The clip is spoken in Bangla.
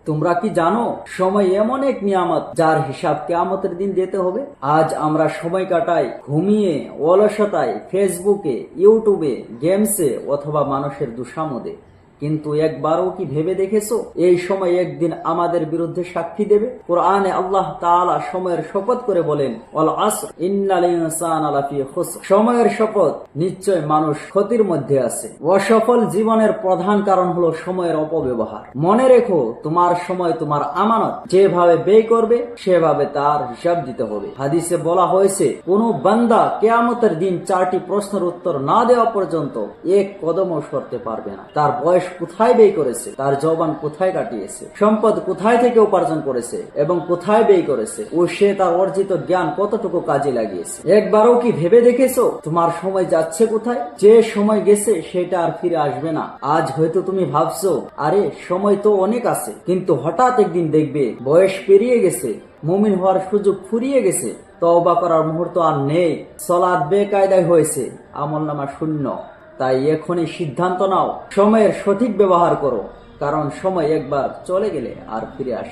তোমরা কি জানো সময় এমন এক নিয়ামত যার হিসাব কিয়ামতের দিন দিতে হবে? আজ আমরা সময় কাটাই ঘুমিয়ে, অলসতায়, ফেসবুকে, ইউটিউবে, গেমসে অথবা মানুষের দুঃসামদে। কিন্তু একবারও কি ভেবে দেখেছো এই সময় একদিন আমাদের বিরুদ্ধে সাক্ষী দেবে? কোরআনে আল্লাহ তাআলা সময়ের শপথ করে বলেন, ওয়াল আসর ইন্নাল ইনসানা লাফি খুসর। সময়ের শপথ, নিশ্চয় মানুষ ক্ষতির মধ্যে আছে। অসফল জীবনের প্রধান কারণ হলো সময়ের অপব্যবহার। মনে রেখো, তোমার সময় তোমার আমানত। যেভাবে ব্যয় করবে সেভাবে তার হিসাব দিতে হবে। হাদিসে বলা হয়েছে, কোন বান্দা কিয়ামতের দিন 4টি প্রশ্নের উত্তর না দেওয়া পর্যন্ত এক কদমও সরতে পারবে না। তার বয়স কোথায় ব্যয় করেছে, তার যৌবন কোথায় কাটিয়েছে, সম্পদ কোথায় থেকে উপার্জন করেছে এবং কোথায় ব্যয় করেছে, ও সে তার অর্জিত জ্ঞান কতটুকু কাজে লাগিয়েছে। একবারও কি ভেবে দেখেছো তোমার সময় যাচ্ছে কোথায়? যে সময় গেছে সেটা আর ফিরে আসবে না। আজ হয়তো তুমি ভাবছো, আরে সময় তো অনেক আছে, কিন্তু হঠাৎ একদিন দেখবে বয়স পেরিয়ে গেছে, মুমিন হওয়ার সুযোগ ফুরিয়ে গেছে, তওবা করার মুহূর্ত আর নেই, সালাত বেকায়দায় হয়েছে, আমলনামা শূন্য। তাই এখনই সিদ্ধান্ত নাও, সময়ের সঠিক ব্যবহার করো, কারণ সময় একবার চলে গেলে আর ফিরে আসে না।